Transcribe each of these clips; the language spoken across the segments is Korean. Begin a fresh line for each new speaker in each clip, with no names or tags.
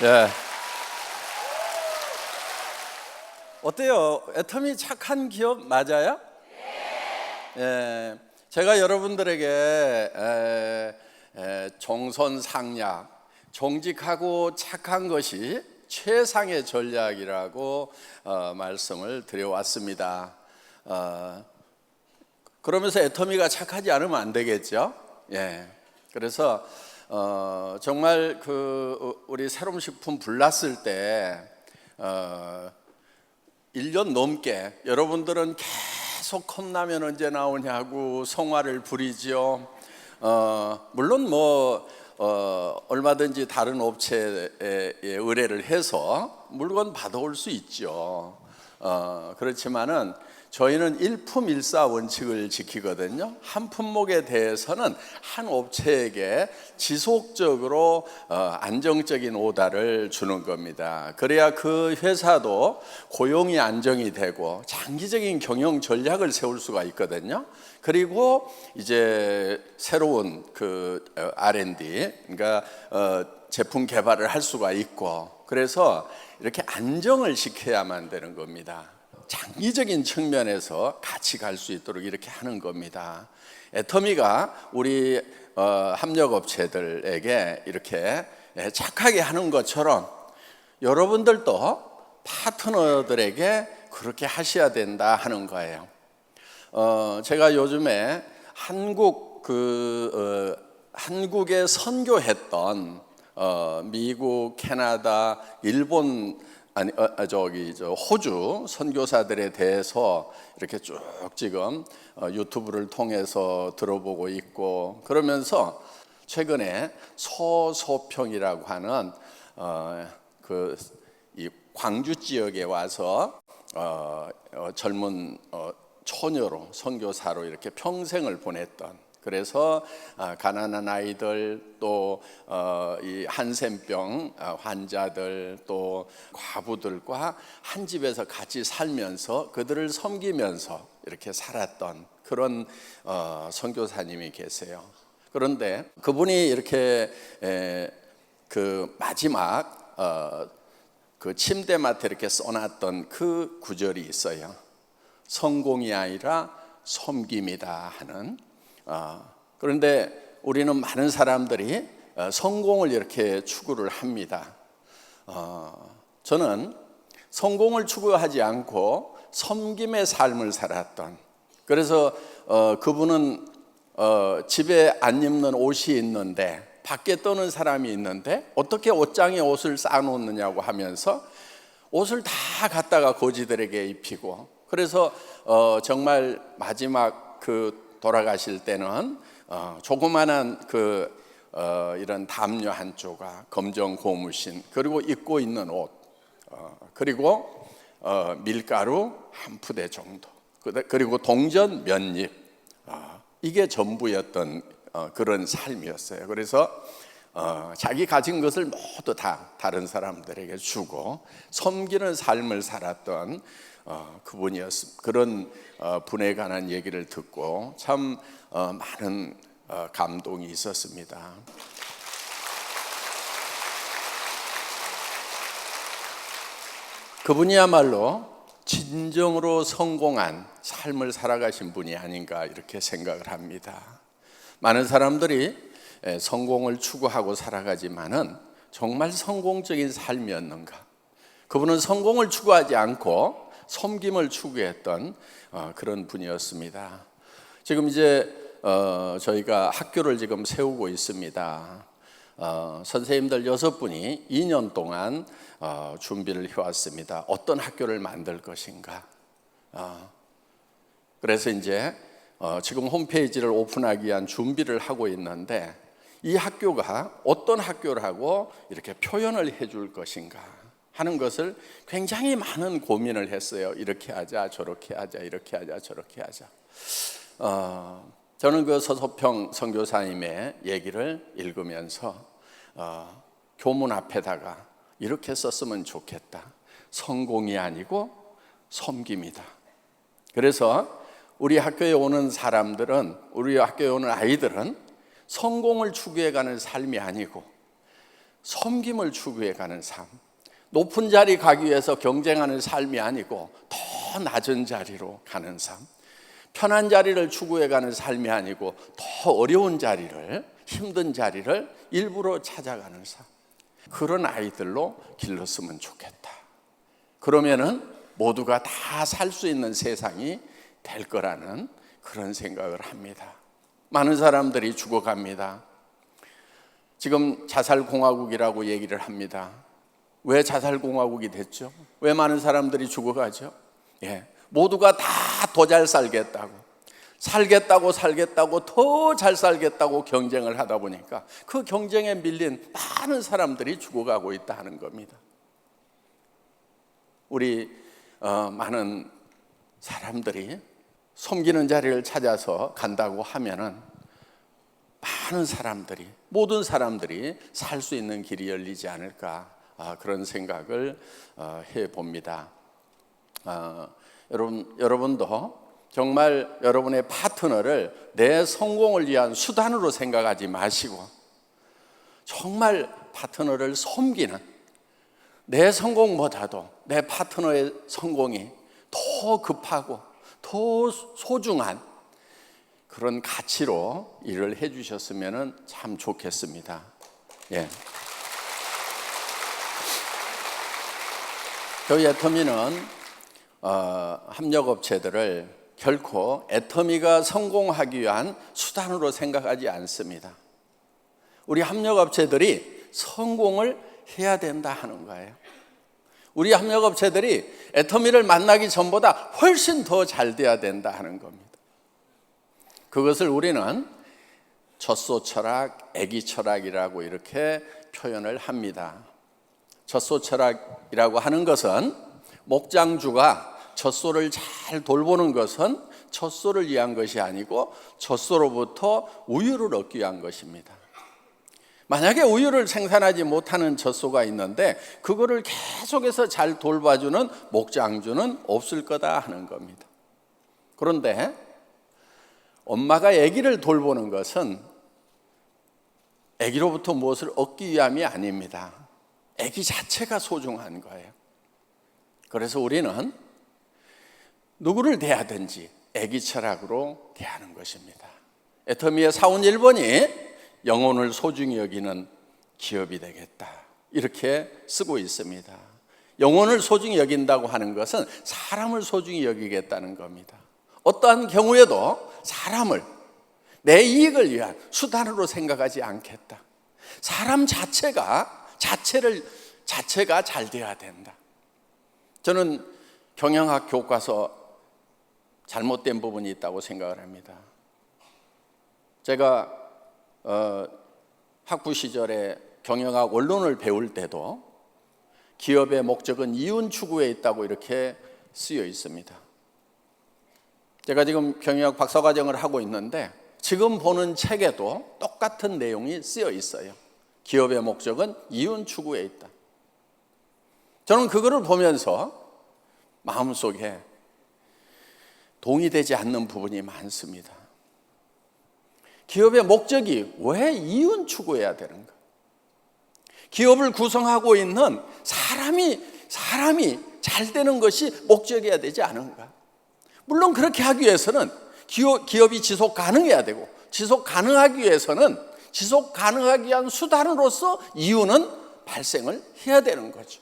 예. 어때요? 애터미 착한 기업 맞아요? 예. 제가 여러분들에게 정선상략, 정직하고 착한 것이 최상의 전략이라고 말씀을 드려왔습니다. 그러면서 애터미가 착하지 않으면 안 되겠죠? 예. 그래서 정말 우리 새롬식품 불났을 때 1년 넘게 여러분들은 계속 컵라면 언제 나오냐고 성화를 부리죠. 물론 얼마든지 다른 업체에 의뢰를 해서 물건 받아올 수 있죠. 그렇지만은 저희는 일품일사 원칙을 지키거든요. 한 품목에 대해서는 한 업체에게 지속적으로 안정적인 오다를 주는 겁니다. 그래야 그 회사도 고용이 안정이 되고 장기적인 경영 전략을 세울 수가 있거든요. 그리고 이제 새로운 R&D, 그러니까 제품 개발을 할 수가 있고, 그래서 이렇게 안정을 시켜야만 되는 겁니다. 장기적인 측면에서 같이 갈 수 있도록 이렇게 하는 겁니다. 애터미가 우리 협력업체들에게 이렇게 착하게 하는 것처럼 여러분들도 파트너들에게 그렇게 하셔야 된다 하는 거예요. 제가 요즘에 한국에 선교했던 미국, 캐나다, 일본 호주 선교사들에 대해서 이렇게 쭉 지금 유튜브를 통해서 들어보고 있고, 그러면서 최근에 서소평이라고 하는 이 광주 지역에 와서 젊은 처녀로 선교사로 이렇게 평생을 보냈던, 그래서 가난한 아이들, 또 이 한센병 환자들, 또 과부들과 한 집에서 같이 살면서 그들을 섬기면서 이렇게 살았던 그런 선교사님이 계세요. 그런데 그분이 이렇게 마지막 침대맡에 이렇게 써놨던 그 구절이 있어요. 성공이 아니라 섬김이다 하는. 그런데 우리는 많은 사람들이 성공을 이렇게 추구를 합니다. 저는 성공을 추구하지 않고 섬김의 삶을 살았던, 그래서 그분은 집에 안 입는 옷이 있는데 밖에 떠는 사람이 있는데 어떻게 옷장에 옷을 쌓아놓느냐고 하면서 옷을 다 갖다가 고지들에게 입히고, 그래서 정말 마지막 돌아가실 때는 조그만한 이런 담요 한 조각, 검정 고무신, 그리고 입고 있는 옷, 그리고 밀가루 한 푸대 정도, 그리고 동전 몇 입, 이게 전부였던 그런 삶이었어요. 그래서 자기 가진 것을 모두 다 다른 사람들에게 주고 섬기는 삶을 살았던 그분이었습니다. 그런 분에 관한 얘기를 듣고 참 많은 감동이 있었습니다. 그분이야말로 진정으로 성공한 삶을 살아가신 분이 아닌가 이렇게 생각을 합니다. 많은 사람들이 성공을 추구하고 살아가지만은 정말 성공적인 삶이었는가? 그분은 성공을 추구하지 않고 섬김을 추구했던 그런 분이었습니다. 지금 이제 저희가 학교를 지금 세우고 있습니다. 선생님들 6분이 2년 동안 준비를 해왔습니다. 어떤 학교를 만들 것인가. 그래서 이제 지금 홈페이지를 오픈하기 위한 준비를 하고 있는데, 이 학교가 어떤 학교라고 이렇게 표현을 해줄 것인가 하는 것을 굉장히 많은 고민을 했어요. 이렇게 하자, 저렇게 하자, 이렇게 하자, 저렇게 하자. 저는 그 서소평 선교사님의 얘기를 읽으면서 교문 앞에다가 이렇게 썼으면 좋겠다. 성공이 아니고 섬김이다. 그래서 우리 학교에 오는 사람들은, 우리 학교에 오는 아이들은 성공을 추구해가는 삶이 아니고 섬김을 추구해 가는 삶, 높은 자리 가기 위해서 경쟁하는 삶이 아니고 더 낮은 자리로 가는 삶, 편한 자리를 추구해 가는 삶이 아니고 더 어려운 자리를, 힘든 자리를 일부러 찾아가는 삶, 그런 아이들로 길렀으면 좋겠다. 그러면은 모두가 다 살 수 있는 세상이 될 거라는 그런 생각을 합니다. 많은 사람들이 죽어갑니다. 지금 자살공화국이라고 얘기를 합니다. 왜 자살공화국이 됐죠? 왜 많은 사람들이 죽어가죠? 모두가 다 더 잘 살겠다고 더 잘 살겠다고 경쟁을 하다 보니까 그 경쟁에 밀린 많은 사람들이 죽어가고 있다 하는 겁니다. 우리 많은 사람들이 섬기는 자리를 찾아서 간다고 하면은 많은 사람들이, 모든 사람들이 살 수 있는 길이 열리지 않을까, 그런 생각을 해봅니다. 여러분도 정말 여러분의 파트너를 내 성공을 위한 수단으로 생각하지 마시고 정말 파트너를 섬기는, 내 성공보다도 내 파트너의 성공이 더 급하고 더 소중한 그런 가치로 일을 해주셨으면 참 좋겠습니다. 저희 애터미는 협력업체들을 결코 애터미가 성공하기 위한 수단으로 생각하지 않습니다. 우리 협력업체들이 성공을 해야 된다 하는 거예요. 우리 협력업체들이 애터미를 만나기 전보다 훨씬 더 잘 돼야 된다 하는 겁니다. 그것을 우리는 젖소 철학, 애기 철학이라고 이렇게 표현을 합니다. 젖소 철학이라고 하는 것은 목장주가 젖소를 잘 돌보는 것은 젖소를 위한 것이 아니고 젖소로부터 우유를 얻기 위한 것입니다. 만약에 우유를 생산하지 못하는 젖소가 있는데 그거를 계속해서 잘 돌봐주는 목장주는 없을 거다 하는 겁니다. 그런데 엄마가 아기를 돌보는 것은 아기로부터 무엇을 얻기 위함이 아닙니다. 아기 자체가 소중한 거예요. 그래서 우리는 누구를 대하든지 아기 철학으로 대하는 것입니다. 애터미의 사원 1번이 영혼을 소중히 여기는 기업이 되겠다, 이렇게 쓰고 있습니다. 영혼을 소중히 여긴다고 하는 것은 사람을 소중히 여기겠다는 겁니다. 어떠한 경우에도 사람을 내 이익을 위한 수단으로 생각하지 않겠다. 사람 자체가 잘 되어야 된다. 저는 경영학 교과서 잘못된 부분이 있다고 생각을 합니다. 제가 학부 시절에 경영학 원론을 배울 때도 기업의 목적은 이윤 추구에 있다고 이렇게 쓰여 있습니다. 제가 지금 경영학 박사과정을 하고 있는데 지금 보는 책에도 똑같은 내용이 쓰여 있어요. 기업의 목적은 이윤 추구에 있다. 저는 그거를 보면서 마음속에 동의되지 않는 부분이 많습니다. 기업의 목적이 왜 이윤 추구해야 되는가? 기업을 구성하고 있는 사람이 잘 되는 것이 목적이어야 되지 않은가? 물론 그렇게 하기 위해서는 기업이 지속 가능해야 되고, 지속 가능하기 위해서는 지속 가능하기 위한 수단으로서 이윤은 발생을 해야 되는 거죠.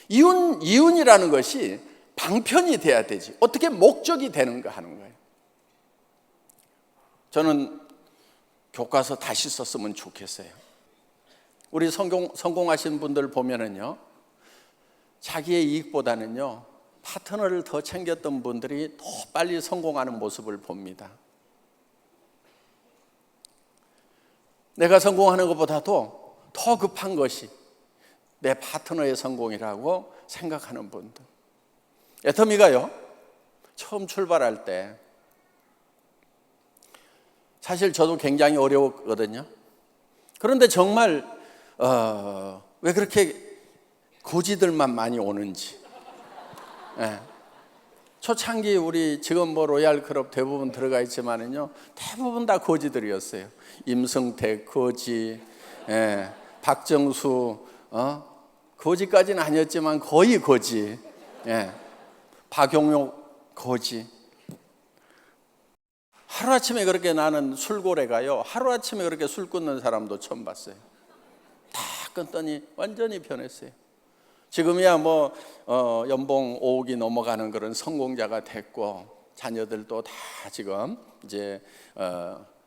이윤이라는 것이 방편이 돼야 되지 어떻게 목적이 되는가 하는 거예요. 저는 교과서 다시 썼으면 좋겠어요. 우리 성공하신 분들 보면은요, 자기의 이익보다는요 파트너를 더 챙겼던 분들이 더 빨리 성공하는 모습을 봅니다. 내가 성공하는 것보다도 더 급한 것이 내 파트너의 성공이라고 생각하는 분들. 애터미가요, 처음 출발할 때 사실 저도 굉장히 어려웠거든요. 그런데 정말 왜 그렇게 고지들만 많이 오는지. 초창기 우리 지금 로얄 클럽 대부분 들어가 있지만은요, 대부분 다 거지들이었어요. 임승택 거지, 예, 박정수, 거지까지는 아니었지만 거의 거지. 예, 박용옥 거지. 하루아침에 그렇게 나는 술고래가요, 하루아침에 그렇게 술 끊는 사람도 처음 봤어요. 다 끊더니 완전히 변했어요. 지금이야 뭐 연봉 5억이 넘어가는 그런 성공자가 됐고, 자녀들도 다 지금 이제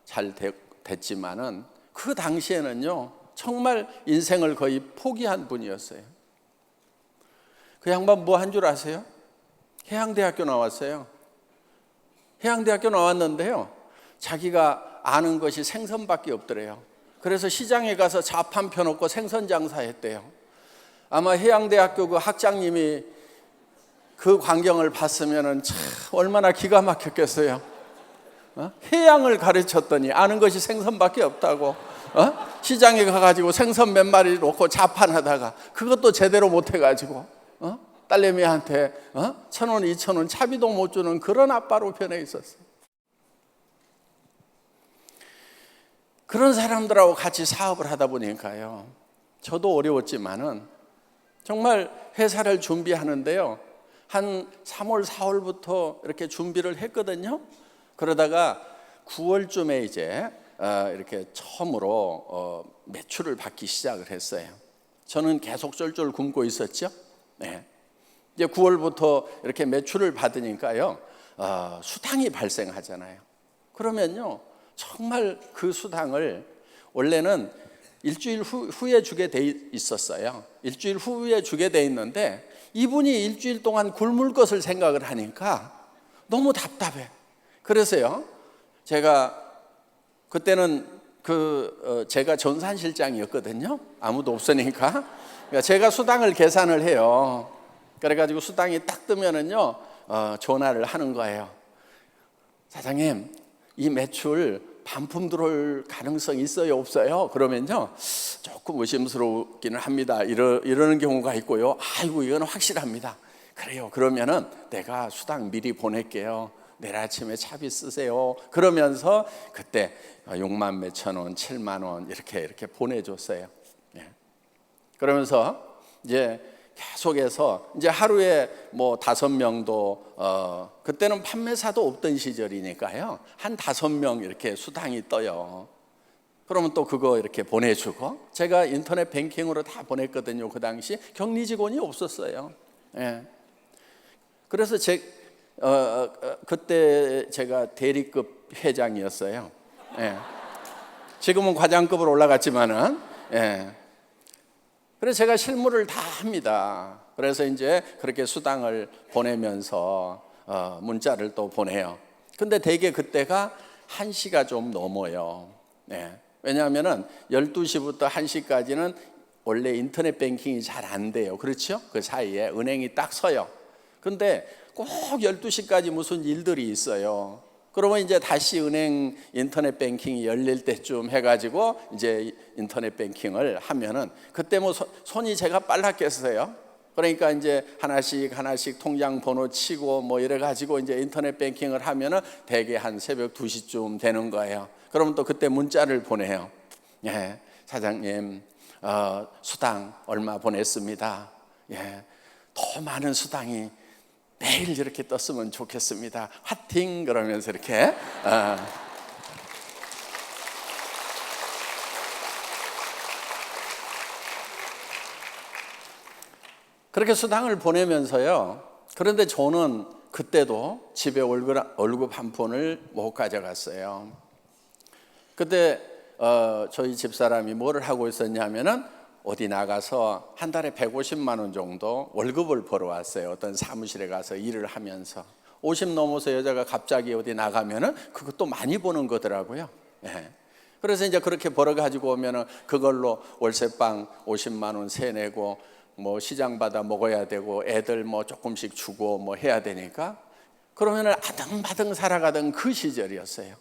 잘 됐지만은, 그 당시에는요 정말 인생을 거의 포기한 분이었어요. 그 양반 뭐 한 줄 아세요? 해양대학교 나왔어요. 해양대학교 나왔는데요, 자기가 아는 것이 생선밖에 없더래요. 그래서 시장에 가서 자판 펴놓고 생선 장사했대요. 아마 해양대학교 그 학장님이 그 광경을 봤으면은 참 얼마나 기가 막혔겠어요. 해양을 가르쳤더니 아는 것이 생선밖에 없다고. 시장에 가가지고 생선 몇 마리 놓고 자판하다가 그것도 제대로 못해가지고 딸내미한테 1,000원, 2,000원 차비도 못 주는 그런 아빠로 변해 있었어요. 그런 사람들하고 같이 사업을 하다 보니까요, 저도 어려웠지만은 정말 회사를 준비하는데요, 한 3월, 4월부터 이렇게 준비를 했거든요. 그러다가 9월쯤에 이제 이렇게 처음으로 매출을 받기 시작을 했어요. 저는 계속 쫄쫄 굶고 있었죠. 네. 이제 9월부터 이렇게 매출을 받으니까요, 수당이 발생하잖아요. 그러면요, 정말 그 수당을 원래는 일주일 후에 주게 돼 있었어요. 일주일 후에 주게 돼 있는데, 이분이 일주일 동안 굶을 것을 생각을 하니까 너무 답답해. 그래서요, 제가 그때는 제가 전산실장이었거든요. 아무도 없으니까. 그러니까 제가 수당을 계산을 해요. 그래가지고 수당이 딱 뜨면은요, 전화를 하는 거예요. 사장님, 이 매출 반품 들어올 가능성 있어요, 없어요? 그러면요, 조금 의심스럽기는 합니다. 이러는 경우가 있고요. 아이고, 이건 확실합니다. 그래요. 그러면은 내가 수당 미리 보낼게요. 내일 아침에 차비 쓰세요. 그러면서 그때 6만 몇천 원, 7만 원 이렇게 보내줬어요. 예. 그러면서 이제 계속해서 이제 하루에 뭐 5명도 그때는 판매사도 없던 시절이니까요, 한 5명 이렇게 수당이 떠요. 그러면 또 그거 이렇게 보내주고, 제가 인터넷 뱅킹으로 다 보냈거든요. 그 당시 격리 직원이 없었어요. 예. 그래서 그때 제가 대리급 회장이었어요. 예. 지금은 과장급으로 올라갔지만은, 예. 그래서 제가 실무를 다 합니다. 그래서 이제 그렇게 수당을 보내면서 문자를 또 보내요. 근데 대개 그때가 1시가 좀 넘어요. 네. 왜냐하면은 12시부터 1시까지는 원래 인터넷 뱅킹이 잘 안 돼요. 그렇죠? 그 사이에 은행이 딱 서요. 근데 꼭 12시까지 무슨 일들이 있어요. 그러면 이제 다시 은행 인터넷 뱅킹이 열릴 때쯤 해가지고 이제 인터넷 뱅킹을 하면은, 그때 뭐 손이 제가 빨랐겠어요. 그러니까 이제 하나씩 통장 번호 치고 뭐 이래가지고 이제 인터넷 뱅킹을 하면은 대개 한 새벽 2시쯤 되는 거예요. 그러면 또 그때 문자를 보내요. 예, 사장님, 수당 얼마 보냈습니다. 예, 더 많은 수당이 매일 이렇게 떴으면 좋겠습니다. 화팅! 그러면서 이렇게 그렇게 수당을 보내면서요. 그런데 저는 그때도 집에 월급 한 푼을 못 가져갔어요. 그때 저희 집사람이 뭐를 하고 있었냐면은, 어디 나가서 한 달에 150만 원 정도 월급을 벌어왔어요. 어떤 사무실에 가서 일을 하면서. 50 넘어서 여자가 갑자기 어디 나가면은 그것도 많이 버는 거더라고요. 예. 그래서 이제 그렇게 벌어가지고 오면은 그걸로 월세방 50만 원 세내고, 뭐 시장 받아 먹어야 되고, 애들 뭐 조금씩 주고 뭐 해야 되니까, 그러면은 아등바등 살아가던 그 시절이었어요.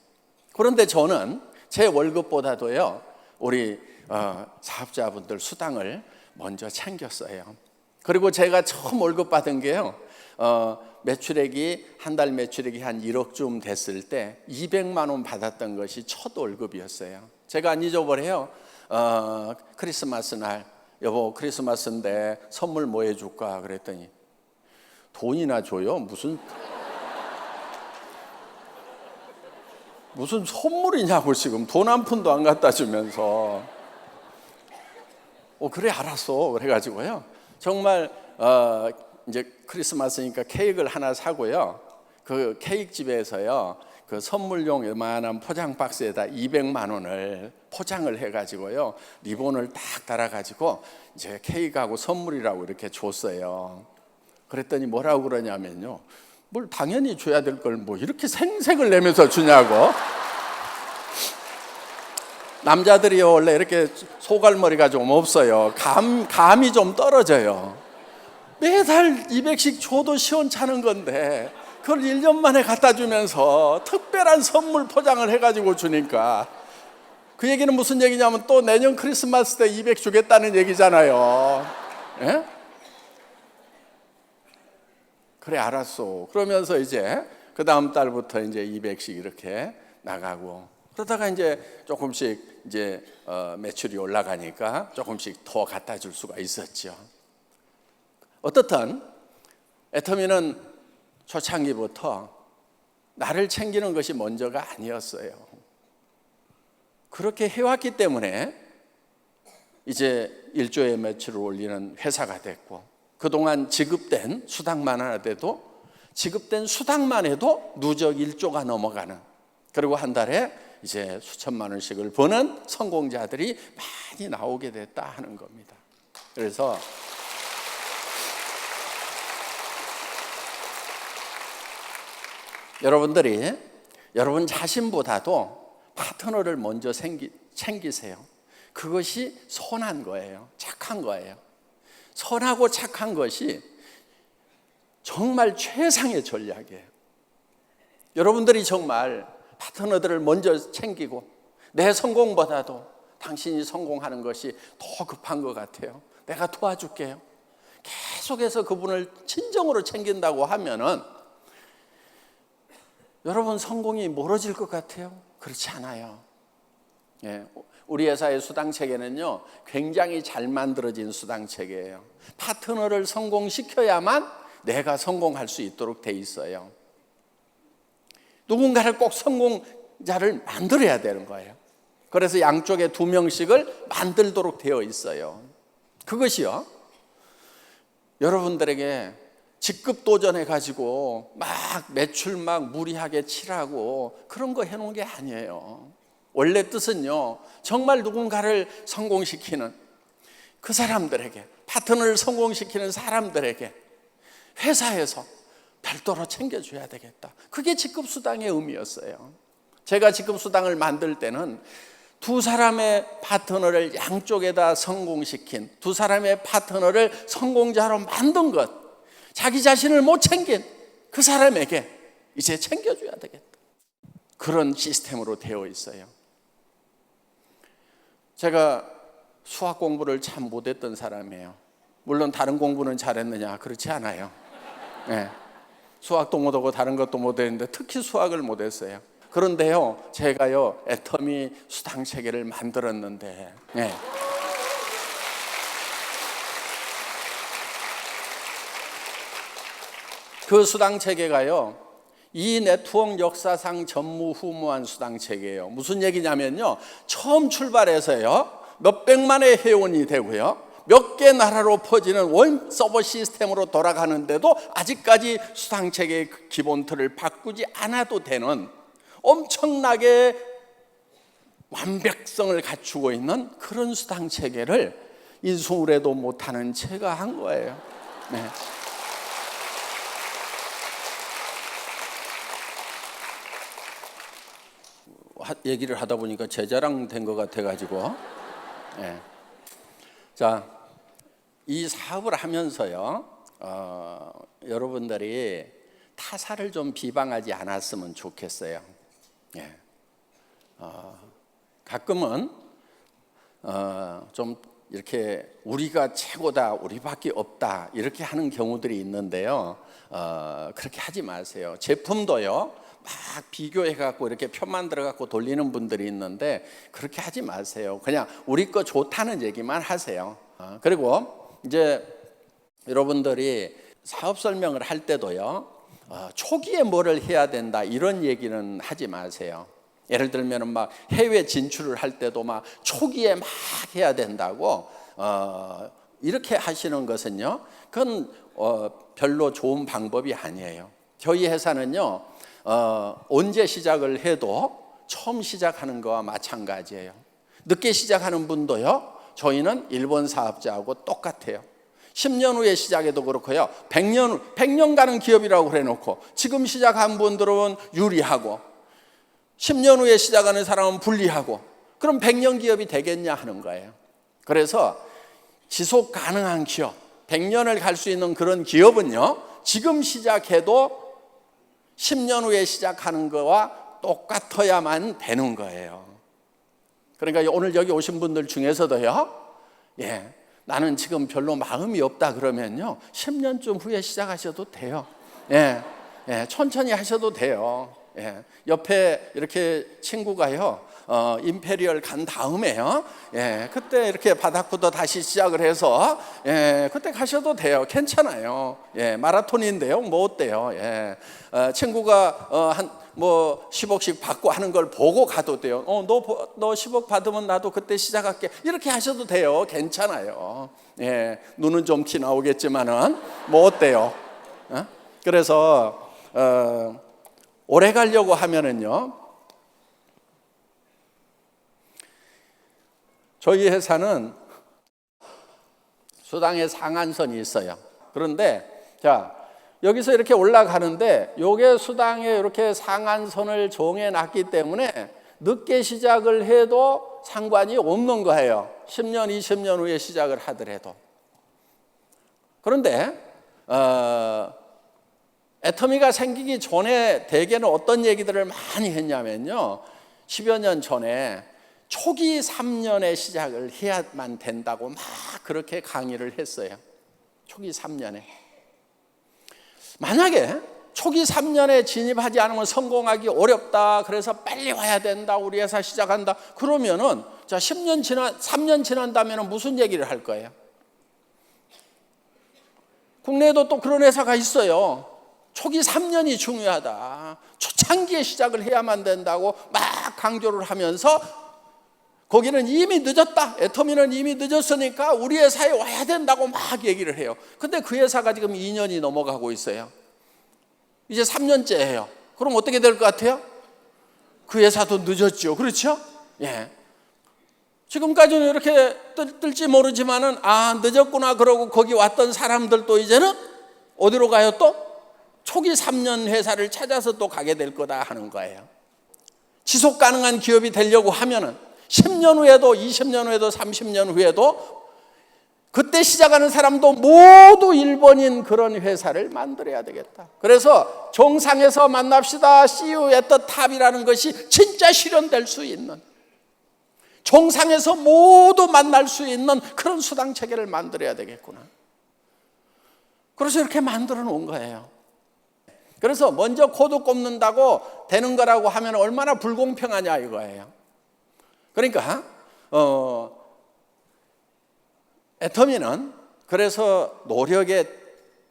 그런데 저는 제 월급보다도요, 우리 사업자분들 수당을 먼저 챙겼어요. 그리고 제가 처음 월급 받은 게요, 매출액이 한 달 매출액이 한 1억쯤 됐을 때 200만 원 받았던 것이 첫 월급이었어요. 제가 안 잊어버려요. 크리스마스 날 여보 크리스마스인데 선물 뭐 해줄까 그랬더니 돈이나 줘요? 무슨 선물이냐고 지금 돈 한 푼도 안 갖다 주면서 그래 알았어 그래가지고요 정말 이제 크리스마스니까 케이크를 하나 사고요 그 케이크 집에서요 그 선물용 요만한 포장 박스에다 200만 원을 포장을 해가지고요 리본을 딱 달아가지고 이제 케이크하고 선물이라고 이렇게 줬어요. 그랬더니 뭐라고 그러냐면요 뭘 당연히 줘야 될 걸 뭐 이렇게 생색을 내면서 주냐고. 남자들이 원래 이렇게 소갈머리가 좀 없어요. 감이 좀 떨어져요. 매달 200씩 줘도 시원찮은 건데 그걸 1년 만에 갖다 주면서 특별한 선물 포장을 해가지고 주니까 그 얘기는 무슨 얘기냐면 또 내년 크리스마스 때 200 주겠다는 얘기잖아요. 예? 그래 알았어. 그러면서 이제 그 다음 달부터 이제 200씩 이렇게 나가고 그러다가 이제 조금씩 이제 매출이 올라가니까 조금씩 더 갖다 줄 수가 있었죠. 어떻든 애터미는 초창기부터 나를 챙기는 것이 먼저가 아니었어요. 그렇게 해왔기 때문에 이제 1조의 매출을 올리는 회사가 됐고 그동안 지급된 수당만 하나 돼도 지급된 수당만 해도 누적 1조가 넘어가는 그리고 한 달에 이제 수천만 원씩을 버는 성공자들이 많이 나오게 됐다 하는 겁니다. 그래서 여러분들이 여러분 자신보다도 파트너를 먼저 챙기세요. 그것이 선한 거예요. 착한 거예요. 선하고 착한 것이 정말 최상의 전략이에요. 여러분들이 정말 파트너들을 먼저 챙기고 내 성공보다도 당신이 성공하는 것이 더 급한 것 같아요. 내가 도와줄게요. 계속해서 그분을 진정으로 챙긴다고 하면은 여러분 성공이 멀어질 것 같아요? 그렇지 않아요. 예, 우리 회사의 수당체계는요 굉장히 잘 만들어진 수당체계예요. 파트너를 성공시켜야만 내가 성공할 수 있도록 돼 있어요. 누군가를 꼭 성공자를 만들어야 되는 거예요. 그래서 양쪽에 2명씩을 만들도록 되어 있어요. 그것이요 여러분들에게 직급 도전해가지고 막 매출 막 무리하게 칠하고 그런 거 해놓은 게 아니에요. 원래 뜻은요 정말 누군가를 성공시키는 그 사람들에게 파트너를 성공시키는 사람들에게 회사에서 별도로 챙겨줘야 되겠다. 그게 직급수당의 의미였어요. 제가 직급수당을 만들 때는 두 사람의 파트너를 양쪽에다 성공시킨 두 사람의 파트너를 성공자로 만든 것 자기 자신을 못 챙긴 그 사람에게 이제 챙겨줘야 되겠다. 그런 시스템으로 되어 있어요. 제가 수학 공부를 참 못했던 사람이에요. 물론 다른 공부는 잘했느냐 그렇지 않아요. 네. 수학도 못하고 다른 것도 못했는데 특히 수학을 못했어요. 그런데요 제가요 애터미 수당체계를 만들었는데 네. 그 수당체계가요 이 네트워크 역사상 전무후무한 수당체계예요. 무슨 얘기냐면요 처음 출발해서요 몇백만의 회원이 되고요 몇 개 나라로 퍼지는 원 서버 시스템으로 돌아가는데도 아직까지 수당체계의 기본 틀을 바꾸지 않아도 되는 엄청나게 완벽성을 갖추고 있는 그런 수당체계를 인수무례도 못하는 제가 한 거예요. 네. 얘기를 하다 보니까 제 자랑 된 것 같아가지고 네. 자, 이 사업을 하면서요 여러분들이 타사를 좀 비방하지 않았으면 좋겠어요. 예. 가끔은 좀 이렇게 우리가 최고다, 우리밖에 없다 이렇게 하는 경우들이 있는데요. 그렇게 하지 마세요. 제품도요 막 비교해 갖고 이렇게 표 만들어 갖고 돌리는 분들이 있는데 그렇게 하지 마세요. 그냥 우리 거 좋다는 얘기만 하세요. 그리고 이제 여러분들이 사업 설명을 할 때도요, 초기에 뭐를 해야 된다 이런 얘기는 하지 마세요. 예를 들면 막 해외 진출을 할 때도 막 초기에 막 해야 된다고 이렇게 하시는 것은요, 그건 별로 좋은 방법이 아니에요. 저희 회사는요, 언제 시작을 해도 처음 시작하는 거와 마찬가지예요. 늦게 시작하는 분도요, 저희는 일본 사업자하고 똑같아요. 10년 후에 시작해도 그렇고요, 100년 가는 기업이라고 그래놓고 지금 시작한 분들은 유리하고 10년 후에 시작하는 사람은 불리하고, 그럼 100년 기업이 되겠냐 하는 거예요. 그래서 지속 가능한 기업, 100년을 갈 수 있는 그런 기업은요, 지금 시작해도 10년 후에 시작하는 거와 똑같아야만 되는 거예요. 그러니까 오늘 여기 오신 분들 중에서도요, 나는 지금 별로 마음이 없다 그러면요, 10년쯤 후에 시작하셔도 돼요. 천천히 하셔도 돼요. 옆에 이렇게 친구가요, 임페리얼 간 다음에요, 그때 이렇게 바닥부터 다시 시작을 해서 그때 가셔도 돼요. 괜찮아요. 마라톤인데요, 뭐 어때요? 친구가 한 10억씩 받고 하는 걸 보고 가도 돼요. 너 10억 받으면 나도 그때 시작할게. 이렇게 하셔도 돼요. 괜찮아요. 눈은 좀 티 나오겠지만은 뭐 어때요? 그래서 오래 가려고 하면은요, 저희 회사는 수당의 상한선이 있어요. 그런데 자, 여기서 이렇게 올라가는데 요게 수당에 이렇게 상한선을 정해놨기 때문에 늦게 시작을 해도 상관이 없는 거예요. 10년, 20년 후에 시작을 하더라도. 그런데 애터미가 생기기 전에 대개는 어떤 얘기들을 많이 했냐면요, 10여 년 전에 초기 3년에 시작을 해야만 된다고 막 그렇게 강의를 했어요. 초기 3년에. 만약에 초기 3년에 진입하지 않으면 성공하기 어렵다, 그래서 빨리 와야 된다, 우리 회사 시작한다, 그러면은 자 3년 지난다면 무슨 얘기를 할 거예요? 국내에도 또 그런 회사가 있어요. 초기 3년이 중요하다, 초창기에 시작을 해야만 된다고 막 강조를 하면서 거기는 이미 늦었다, 애터미는 이미 늦었으니까 우리 회사에 와야 된다고 막 얘기를 해요. 근데 그 회사가 지금 2년이 넘어가고 있어요. 이제 3년째예요. 그럼 어떻게 될 것 같아요? 그 회사도 늦었죠. 그렇죠? 지금까지는 이렇게 뜰지 모르지만은 늦었구나 그러고 거기 왔던 사람들도 이제는 어디로 가요? 또 초기 3년 회사를 찾아서 또 가게 될 거다 하는 거예요. 지속 가능한 기업이 되려고 하면은 10년 후에도 20년 후에도 30년 후에도 그때 시작하는 사람도 모두 일본인 그런 회사를 만들어야 되겠다. 그래서 정상에서 만납시다, See you at the top이라는 것이 진짜 실현될 수 있는, 정상에서 모두 만날 수 있는 그런 수당 체계를 만들어야 되겠구나. 그래서 이렇게 만들어 놓은 거예요. 그래서 먼저 코드 꼽는다고 되는 거라고 하면 얼마나 불공평하냐 이거예요. 그러니까 애터미는 그래서 노력의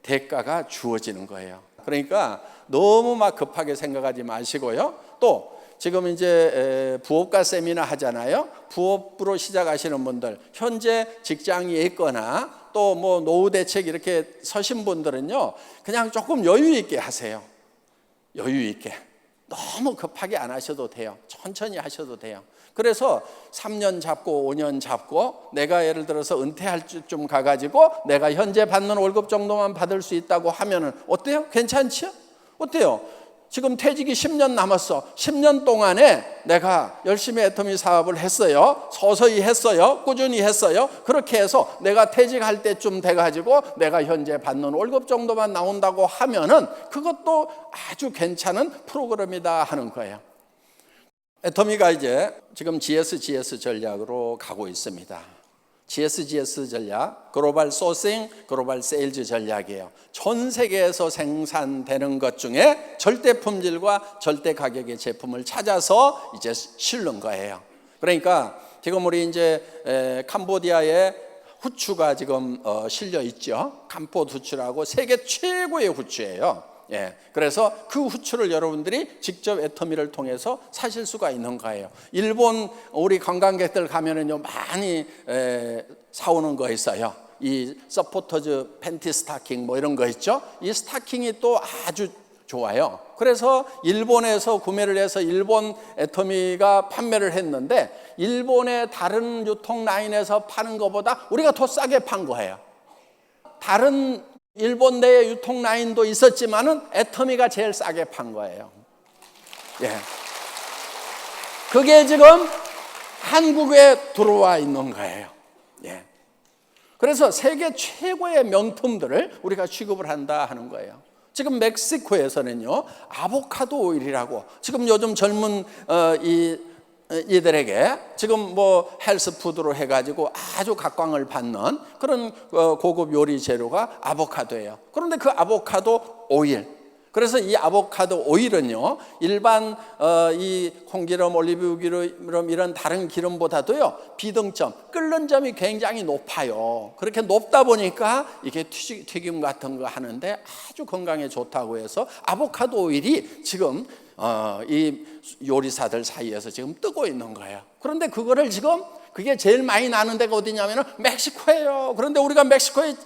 대가가 주어지는 거예요. 그러니까 너무 막 급하게 생각하지 마시고요. 또 지금 이제 부업가 세미나 하잖아요. 부업으로 시작하시는 분들, 현재 직장이 있거나 또 뭐 노후 대책 이렇게 서신 분들은요, 그냥 조금 여유 있게 하세요. 여유 있게. 너무 급하게 안 하셔도 돼요. 천천히 하셔도 돼요. 그래서 3년 잡고 5년 잡고 내가 예를 들어서 은퇴할 쯤 가가지고 내가 현재 받는 월급 정도만 받을 수 있다고 하면은 어때요? 괜찮지요? 어때요? 지금 퇴직이 10년 남았어. 10년 동안에 내가 열심히 애터미 사업을 했어요. 서서히 했어요. 꾸준히 했어요. 그렇게 해서 내가 퇴직할 때쯤 돼가지고 내가 현재 받는 월급 정도만 나온다고 하면은 그것도 아주 괜찮은 프로그램이다 하는 거예요. 애터미가 이제 지금 GS 전략으로 가고 있습니다. GSGS 전략, 글로벌 소싱, 글로벌 세일즈 전략이에요. 전 세계에서 생산되는 것 중에 절대 품질과 절대 가격의 제품을 찾아서 이제 실는 거예요. 그러니까 지금 우리 이제 캄보디아에 후추가 지금 실려 있죠. 캄포드 후추라고 세계 최고의 후추예요. 예, 그래서 그 후추를 여러분들이 직접 애터미를 통해서 사실 수가 있는 거예요. 일본 우리 관광객들 가면은요 많이 사오는 거 있어요. 이 서포터즈 팬티 스타킹 뭐 이런 거 있죠. 이 스타킹이 또 아주 좋아요. 그래서 일본에서 구매를 해서 일본 애터미가 판매를 했는데 일본의 다른 유통 라인에서 파는 것보다 우리가 더 싸게 판 거예요. 다른 일본 내에 유통 라인도 있었지만은 애터미가 제일 싸게 판 거예요. 예. 그게 지금 한국에 들어와 있는 거예요. 예. 그래서 세계 최고의 명품들을 우리가 취급을 한다 하는 거예요. 지금 멕시코에서는요 아보카도 오일이라고 지금 요즘 젊은 이들에게 지금 뭐 헬스푸드로 해가지고 아주 각광을 받는 그런 고급 요리 재료가 아보카도예요. 그런데 그 아보카도 오일, 그래서 이 아보카도 오일은요 일반 이 콩기름, 올리브유기름 이런 다른 기름보다도요 비등점, 끓는 점이 굉장히 높아요. 그렇게 높다 보니까 이게 튀김 같은 거 하는데 아주 건강에 좋다고 해서 아보카도 오일이 지금 이 요리사들 사이에서 지금 뜨고 있는 거예요. 그런데 그거를 지금 그게 제일 많이 나는 데가 어디냐면 멕시코예요. 그런데 우리가 멕시코로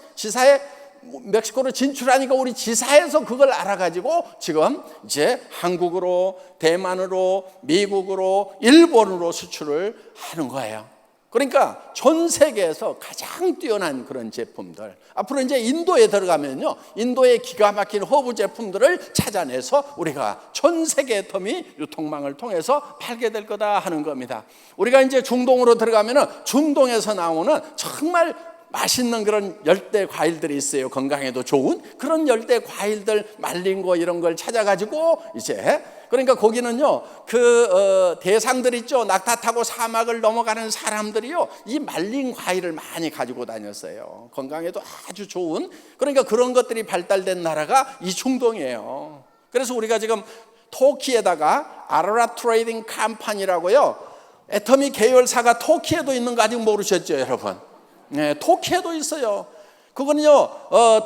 진출하니까 우리 지사에서 그걸 알아가지고 지금 이제 한국으로, 대만으로, 미국으로, 일본으로 수출을 하는 거예요. 그러니까 전 세계에서 가장 뛰어난 그런 제품들, 앞으로 이제 인도에 들어가면요 인도의 기가 막힌 허브 제품들을 찾아내서 우리가 전 세계 애터미 유통망을 통해서 팔게 될 거다 하는 겁니다. 우리가 이제 중동으로 들어가면은 중동에서 나오는 정말 맛있는 그런 열대 과일들이 있어요. 건강에도 좋은 그런 열대 과일들 말린 거 이런 걸 찾아가지고 이제 그러니까 거기는요 그 대상들 있죠. 낙타 타고 사막을 넘어가는 사람들이요 이 말린 과일을 많이 가지고 다녔어요. 건강에도 아주 좋은 그러니까 그런 것들이 발달된 나라가 이 중동이에요. 그래서 우리가 지금 터키에다가 아로라 트레이딩 컴퍼니라고요 애터미 계열사가 터키에도 있는 거 아직 모르셨죠 여러분? 네, 터키에도 있어요. 그거는요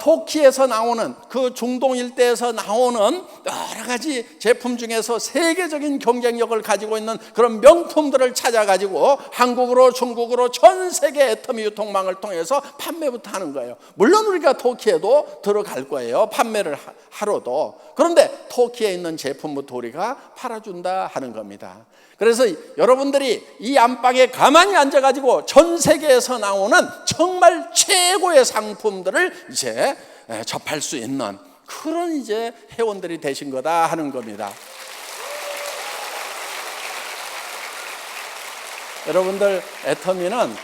터키에서 나오는 그 중동 일대에서 나오는 여러 가지 제품 중에서 세계적인 경쟁력을 가지고 있는 그런 명품들을 찾아가지고 한국으로 중국으로 전 세계 애터미 유통망을 통해서 판매부터 하는 거예요. 물론 우리가 터키에도 들어갈 거예요. 판매를 하러도. 그런데 터키에 있는 제품부터 우리가 팔아준다 하는 겁니다. 그래서 여러분들이 이 안방에 가만히 앉아가지고 전 세계에서 나오는 정말 최고의 상품들을 이제 접할 수 있는 그런 이제 회원들이 되신 거다 하는 겁니다. 여러분들 애터미는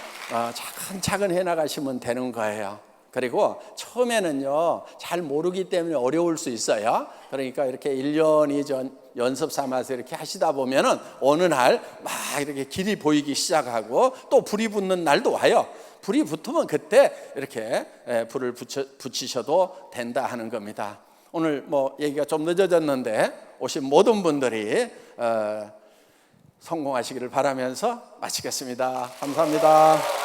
차근차근 해나가시면 되는 거예요. 그리고 처음에는요 잘 모르기 때문에 어려울 수 있어요. 그러니까 이렇게 1년, 2년 연습 삼아서 이렇게 하시다 보면은 어느 날 막 이렇게 길이 보이기 시작하고 또 불이 붙는 날도 와요. 불이 붙으면 그때 이렇게 불을 붙이셔도 된다 하는 겁니다. 오늘 뭐 얘기가 좀 늦어졌는데 오신 모든 분들이 성공하시기를 바라면서 마치겠습니다. 감사합니다.